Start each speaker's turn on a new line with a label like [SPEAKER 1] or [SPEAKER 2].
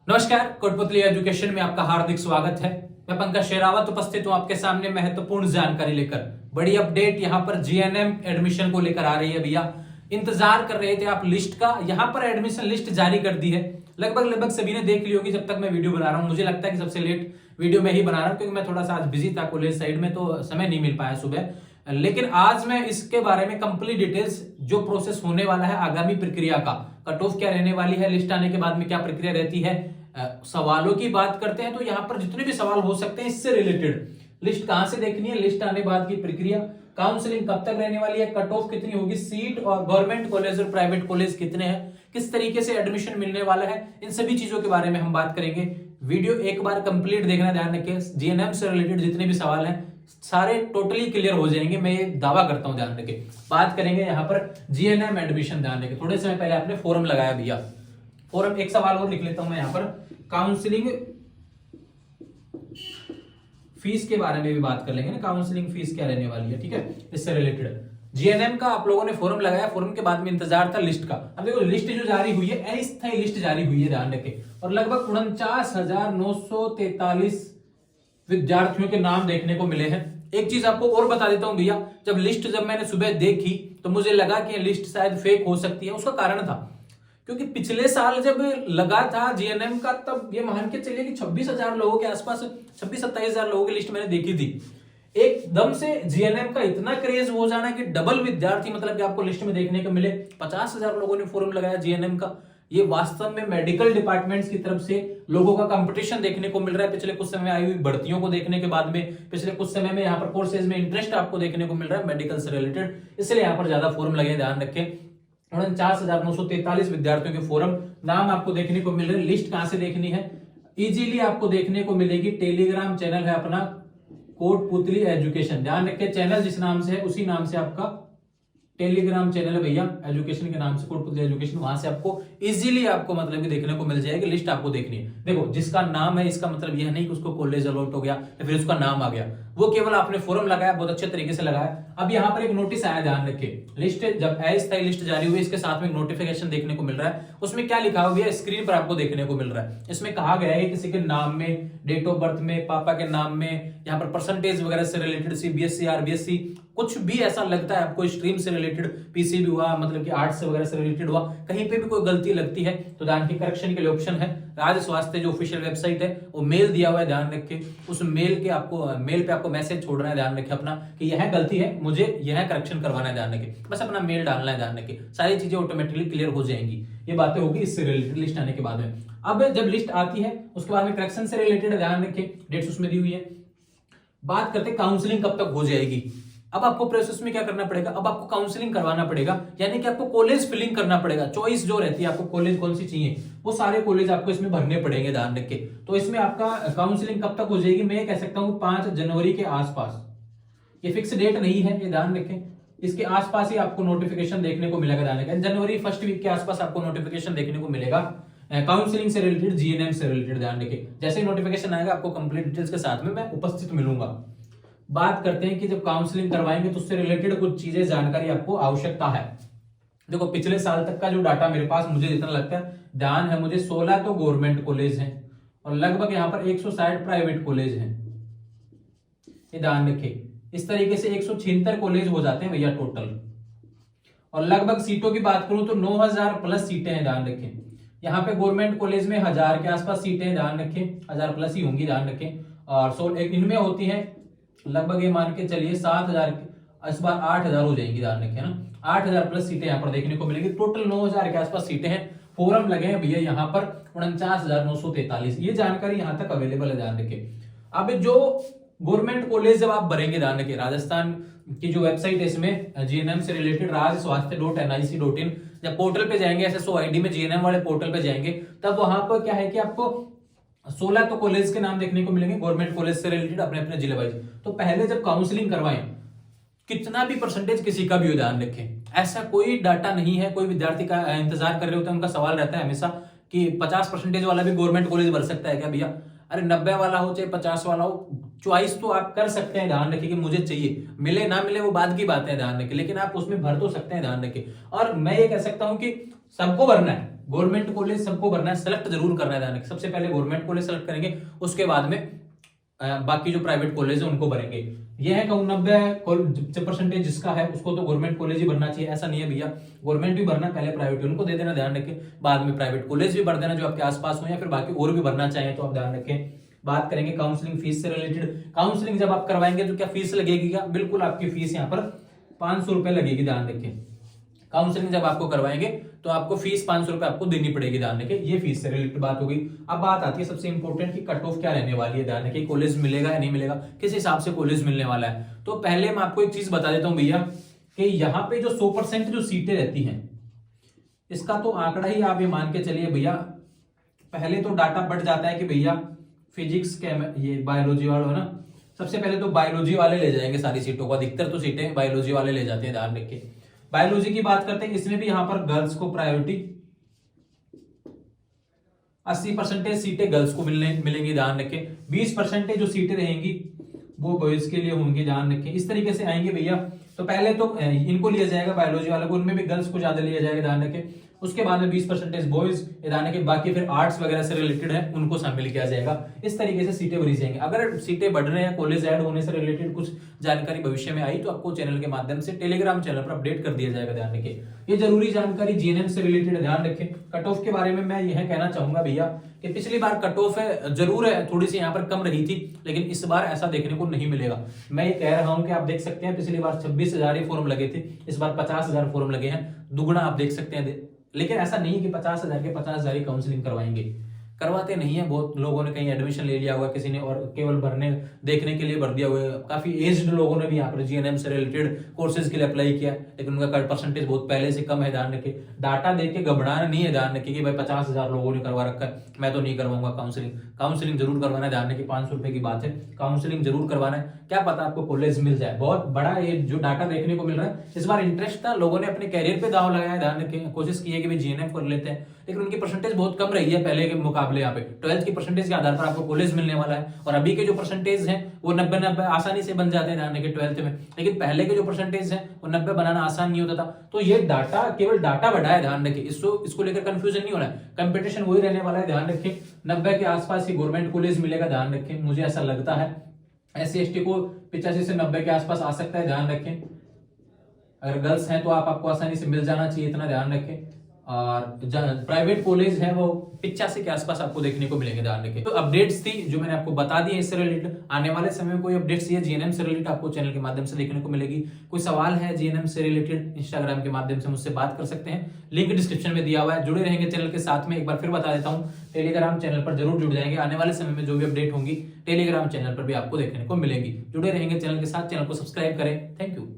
[SPEAKER 1] नमस्कार, कोटपुतली एजुकेशन में आपका हार्दिक स्वागत है। मैं पंकज शेरावत उपस्थित हूं आपके सामने महत्वपूर्ण जानकारी लेकर। बड़ी अपडेट यहां पर जीएनएम एडमिशन को लेकर आ रही है भैया। इंतजार कर रहे थे आप लिस्ट का, यहां पर एडमिशन लिस्ट जारी कर दी है। लगभग सभी ने देख ली होगी जब तक मैं वीडियो बना रहा हूं। मुझे लगता है कि सबसे लेट वीडियो में ही बना रहा हूं क्योंकि मैं थोड़ा सा आज बिजी था कॉलेज साइड में, तो समय नहीं मिल पाया सुबह। लेकिन आज मैं इसके बारे में कंप्लीट डिटेल्स, जो प्रोसेस होने वाला है आगामी प्रक्रिया का, कट ऑफ क्या रहने वाली है, लिस्ट आने के बाद में क्या प्रक्रिया रहती है, सवालों की बात करते हैं तो यहां पर जितने भी सवाल हो सकते हैं इससे रिलेटेड, लिस्ट कहां से देखनी है, लिस्ट आने बाद की प्रक्रिया, काउंसलिंग कब तक रहने वाली है, कट ऑफ कितनी होगी, सीट और गवर्नमेंट कॉलेज और प्राइवेट कॉलेज कितने हैं, किस तरीके से एडमिशन मिलने वाला है, इन सभी चीजों के बारे में हम बात करेंगे। वीडियो एक बार कंप्लीट देखना, ध्यान रखिए। जीएनएम से रिलेटेड जितने भी सवाल हैं सारे टोटली क्लियर हो जाएंगे, मैं ये दावा करता हूं। ध्यान रखिए, बात करेंगे यहाँ पर जीएनएम एडमिशन। ध्यान रखिए, थोड़े समय पहले आपने फॉर्म लगाया भैया, फॉर्म एक सवाल और लिख लेता हूं मैं यहाँ पर। काउंसलिंग फीस के बारे में भी बात कर लेंगे ना, काउंसलिंग फीस क्या रहने वाली है, ठीक है, इससे रिलेटेड। जीएनएम का आप लोगों ने फॉर्म लगाया, फॉर्म के बाद में इंतजार था लिस्ट का। अब देखो लिस्ट जो जारी हुई है, अस्थायी लिस्ट जारी हुई है, ध्यान रखें, और लगभग 49,943 विद्यार्थियों के नाम देखने को मिले हैं। एक चीज आपको और बता देता हूं भैया, जब मैंने सुबह देखी तो मुझे लगा कि लिस्ट शायद फेक हो सकती है। उसका कारण था क्योंकि पिछले साल जब लगा था जीएनएम का, तब ये मान के चलिए कि 26,000 लोगों के आसपास, 26-27,000 लोगों की लिस्ट मैंने देखी थी। एकदम से जीएनएम का इतना क्रेज हो जाना कि डबल विद्यार्थी मतलब कि आपको लिस्ट में देखने को मिले। 50,000 लोगों ने फॉर्म लगाया जीएनएम का। ये वास्तव में मेडिकल डिपार्टमेंट्स की तरफ से लोगों का कंपटीशन देखने को मिल रहा है। पिछले कुछ समय आई हुई भर्तियों को देखने के बाद में, पिछले कुछ समय में यहाँ पर कोर्सेज में इंटरेस्ट आपको देखने को मिल रहा है मेडिकल से रिलेटेड, इसलिए यहाँ पर ज्यादा फॉर्म लगे। ध्यान रखें, 49,943 विद्यार्थियों के फॉर्म नाम आपको देखने को मिल रहे हैं। लिस्ट कहां से देखनी है, इजीली आपको देखने को मिलेगी। टेलीग्राम चैनल है अपना कोटपुतली एजुकेशन। ध्यान रखिए, चैनल जिस नाम से है उसी नाम से आपका टेलीग्राम चैनल है भैया, एजुकेशन के नाम से कोटपुतली एजुकेशन। वहां से आपको इजीली आपको मतलब कि देखने को मिल जाएगी। लिस्ट आपको देखनी है। देखो, जिसका नाम है इसका मतलब यह नहीं कि उसको कॉलेज अलॉट हो गया या फिर उसका नाम आ गया, वो केवल आपने फॉर्म लगाया, बहुत अच्छे तरीके से लगाया। अब यहाँ पर एक नोटिस आया, ध्यान रखिए, लिस्ट जब अस्थायी लिस्ट जारी हुई, इसके साथ में एक नोटिफिकेशन देखने को मिल रहा है। उसमें क्या लिखा हुआ है स्क्रीन पर आपको देखने को मिल रहा है। इसमें कहा गया है किसी के नाम में, डेट ऑफ बर्थ में, पापा के नाम में, यहाँ पर परसेंटेज वगैरह से रिलेटेड, सीबीएसई आरबीएसई कुछ भी ऐसा लगता है आपको, स्ट्रीम से रिलेटेड, पीसीबी हुआ, मतलब कि आर्ट्स वगैरह से रिलेटेड हुआ, कहीं पे भी कोई गलती लगती है तो ध्यान की करेक्शन के लिए ऑप्शन है। राज्य स्वास्थ्य जो ऑफिशियल वेबसाइट है वो मेल दिया हुआ है, ध्यान रखिए। उस मेल के आपको मेल पे आपको मैसेज छोड़ना है, ध्यान रखिए अपना, कि यह गलती है, मुझे यह करेक्शन करवाना है, ध्यान रखिए। बस अपना मेल डालना है, ध्यान रखिए, सारी चीजें ऑटोमेटिकली क्लियर हो जाएंगी। ये बातें होगी इससे रिलेटेड लिस्ट आने के बाद में। अब जब लिस्ट आती है उसके बाद में करेक्शन से रिलेटेड ध्यान रखिए, डेट्स उसमें दी हुई है। बात करते काउंसलिंग कब तक हो जाएगी। अब आपको प्रोसेस में क्या करना पड़ेगा, अब आपको काउंसलिंग करवाना पड़ेगा, यानी कि आपको कॉलेज फिलिंग करना पड़ेगा। चॉइस जो रहती है, आपको कॉलेज कौन सी चाहिए, वो सारे कॉलेज आपको इसमें भरने पड़ेंगे, ध्यान रख के। तो इसमें आपका काउंसलिंग कब तक हो जाएगी, मैं ये कह सकता हूँ 5 जनवरी के आसपास। ये फिक्स डेट नहीं है, ये ध्यान रखें। इसके आसपास ही आपको नोटिफिकेशन देखने को मिलेगा, ध्यान रखें। जनवरी फर्स्ट वीक के आसपास आपको नोटिफिकेशन देखने को मिलेगा काउंसलिंग से रिलेटेड, जीएनएम से रिलेटेड, ध्यान रखें। जैसे ही नोटिफिकेशन आएगा आपको कंप्लीट डिटेल्स के साथ में मैं उपस्थित मिलूंगा। बात करते हैं कि जब काउंसलिंग करवाएंगे तो उससे रिलेटेड कुछ चीजें, जानकारी आपको आवश्यकता है। देखो, पिछले साल तक का जो डाटा मेरे पास, मुझे जितना लगता है, ध्यान है मुझे, 16 तो गवर्नमेंट कॉलेज हैं और लगभग यहाँ पर 160 प्राइवेट कॉलेज हैं। ये ध्यान रखिए, इस तरीके से 176 कॉलेज हो जाते हैं भैया टोटल। और लगभग सीटों की बात करूं तो 9,000 प्लस सीटें हैं, ध्यान रखें। यहाँ पे गवर्नमेंट कॉलेज में 1,000 के आसपास सीटें, ध्यान रखें, 1,000 प्लस ही होंगी, ध्यान रखें। और इनमें होती है लगभग, ये मान के चलिए 7,000, इस बार 8,000 हो जाएंगी, ध्यान रखें ना। 8,000 प्लस सीटें यहाँ पर देखने को मिलेगी। टोटल 9,000 के आसपास सीटें हैं। फॉर्म लगे हैं भैया यहाँ पर 49,943। ये जानकारी यहाँ तक अवेलेबल है, ध्यान रखें। अब जो गवर्नमेंट कॉलेज जब आप भरेंगे, ध्यान रखें, राजस्थान की जो वेबसाइट है इसमें जीएनएम से रिलेटेड, rajswasthya.nic.in, जब पोर्टल पे जाएंगे, एसएसओ आईडी में जीएनएम वाले पोर्टल पे जाएंगे, तब वहां पर क्या है कि आपको 16 तो कॉलेज के नाम देखने को मिलेंगे, गवर्नमेंट कॉलेज से रिलेटेड, अपने अपने जिले वाइज। तो पहले जब काउंसलिंग करवाएं, कितना भी परसेंटेज किसी का भी हो, ध्यान रखें, ऐसा कोई डाटा नहीं है। कोई विद्यार्थी का इंतजार कर रहे होते हैं, उनका सवाल रहता है हमेशा कि 50% वाला भी गवर्नमेंट कॉलेज भर सकता है क्या भैया। अरे 90 वाला हो चाहे 50 वाला हो, चॉइस तो आप कर सकते हैं, ध्यान रखिए, कि मुझे चाहिए, मिले ना मिले वो बात की बात है, ध्यान रखिए, लेकिन आप उसमें भर तो सकते हैं, ध्यान रखिए। और मैं ये कह सकता हूं कि सबको भरना है, गवर्नमेंट कॉलेज सबको भरना है, सेलेक्ट जरूर करना है, ध्यान रखें। सबसे पहले गवर्नमेंट कॉलेज सेलेक्ट करेंगे, उसके बाद में बाकी जो प्राइवेट कॉलेज है उनको भरेंगे। यह है कहूँ 90% जिसका है उसको तो गवर्नमेंट कॉलेज ही भरना चाहिए, ऐसा नहीं है भैया गवर्नमेंट भी भरना, पहले प्राइवेट उनको दे देना, ध्यान रखें। बाद में प्राइवेट कॉलेज भी भर देना जो आपके आसपास हो, या फिर बाकी और भी भरना चाहें तो आप ध्यान रखें। बात करेंगे काउंसलिंग फीस से रिलेटेड। काउंसलिंग जब आप करवाएंगे तो क्या फीस लगेगी? क्या बिल्कुल आपकी फीस यहाँ पर 500 रुपए लगेगी, ध्यान रखें। काउंसलिंग जब आपको करवाएंगे तो आपको फीस 500 रुपए आपको देनी पड़ेगी, ध्यान रखें। ये फीस से रिलेटेड बात हो गई। अब बात आती है सबसे इंपॉर्टेंट कि कट ऑफ क्या रहने वाली है, ध्यान रखें। कॉलेज मिलेगा या नहीं मिलेगा, किस हिसाब से कॉलेज मिलने वाला है। तो पहले मैं आपको एक चीज बता देता हूं भैया कि यहाँ पे जो 100% जो सीटें रहती हैं, इसका तो आंकड़ा ही आप ये मान के चलिए भैया, पहले तो डाटा बढ़ जाता है कि भैया फिजिक्स ये बायोलॉजी वालों ना, सबसे पहले तो बायोलॉजी वाले ले जाएंगे सारी सीटों को, अधिकतर तो सीटें बायोलॉजी वाले ले जाते हैं, ध्यान रखिए। बायोलॉजी की बात करते हैं, इसमें भी यहां पर गर्ल्स को प्रायोरिटी, 80% सीटें गर्ल्स को मिलेंगी, ध्यान रखें। 20% जो सीटें रहेंगी वो बॉयज के लिए होंगी, ध्यान रखें। इस तरीके से आएंगे भैया। तो पहले तो इनको लिया जाएगा बायोलॉजी वालों को, उनमें भी गर्ल्स को ज्यादा लिया जाएगा, ध्यान रखें। उसके बाद में 20% बॉयज, ध्यान रखें। बाकी फिर आर्ट्स वगैरह से रिलेटेड है उनको शामिल किया जाएगा। इस तरीके से सीटें भरी जाएंगी। अगर सीटें बढ़ रहे हैं, कॉलेज ऐड होने से रिलेटेड कुछ जानकारी भविष्य में आई तो आपको चैनल के माध्यम से टेलीग्राम चैनल पर अपडेट कर दिया जाएगा, ध्यान रखें। ये जरूरी जानकारी जीएनएम से रिलेटेड है, ध्यान रखें। कट ऑफ के बारे में मैं यह कहना चाहूंगा भैया कि पिछली बार कट ऑफ है जरूर है, थोड़ी सी यहाँ पर कम रही थी, लेकिन इस बार ऐसा देखने को नहीं मिलेगा। मैं ये कह रहा हूं कि आप देख सकते हैं पिछली बार 26,000 ही फॉर्म लगे थे, इस बार 50,000 फॉर्म लगे हैं, दुगुना आप देख सकते हैं। लेकिन ऐसा नहीं है कि 50,000 के 50,000 ही काउंसलिंग करवाएंगे, करवाते नहीं है। बहुत लोगों ने कहीं एडमिशन ले लिया हुआ, किसी ने और केवल भरने देखने के लिए भर दिया हुआ है। काफी एज्ड लोगों ने भी यहाँ पर जीएनएम से रिलेटेड कोर्सेज के लिए अप्लाई किया, लेकिन उनका परसेंटेज बहुत पहले से कम है, ध्यान रखें। डाटा देख के घबराना नहीं है, ध्यान रखें कि भाई 50,000 लोगों ने करवा रखा है, मैं तो नहीं करवाऊंगा काउंसलिंग। काउंसलिंग जरूर करवाना है, ध्यान रखें। 500 रुपए की बात है, काउंसलिंग जरूर करवाना है। क्या पता आपको कॉलेज मिल जाए। बहुत बड़ा ये जो डाटा देखने को मिल रहा है, इस बार इंटरेस्ट था, लोगों ने अपने कैरियर पे दाव लगाया, ध्यान रखें। कोशिश की है कि भाई जीएनएम कर लेते हैं, लेकिन उनकी परसेंटेज बहुत कम रही है पहले के मुकाबले। यहाँ पे 12th की परसेंटेज के आधार पर आपको कॉलेज मिलने वाला है, और अभी के जो परसेंटेज हैं वो 90 आसानी से बन जाते हैं, ध्यान रखें, 12th में। लेकिन पहले के जो परसेंटेज हैं वो 90 बनाना आसान नहीं होता था। तो ये डाटा केवल डाटा बढ़ा है, ध्यान रखें। इसको लेकर कंफ्यूजन नहीं होना है, कंपटीशन वही रहने वाला है, ध्यान रखें। 90 के आसपास ही गवर्नमेंट कॉलेज मिलेगा, ध्यान रखें, मुझे ऐसा लगता है। SC/ST को 85 से 90 के आसपास आ सकता है, ध्यान रखें। अगर गर्ल्स हैं तो आपको आसानी से मिल जाना चाहिए, इतना ध्यान रखें। और प्राइवेट कॉलेज है वो 85 के आसपास आपको देखने को मिलेंगे, ध्यान रखें। तो अपडेट्स थी जो मैंने आपको बता दी है इससे रिलेटेड। आने वाले समय में कोई अपडेट्स है जीएनएम से रिलेटेड आपको चैनल के माध्यम से देखने को मिलेगी। कोई सवाल है जीएनएम से रिलेटेड, इंस्टाग्राम के माध्यम से मुझसे बात कर सकते हैं, लिंक डिस्क्रिप्शन में दिया हुआ है। जुड़े रहेंगे चैनल के साथ में। एक बार फिर बता देता हूँ, टेलीग्राम चैनल पर जरूर जुड़ जाएंगे। आने वाले समय में जो भी अपडेट होंगी टेलीग्राम चैनल पर भी आपको देखने को मिलेगी। जुड़े रहेंगे चैनल के साथ, चैनल को सब्सक्राइब करें। Thank you.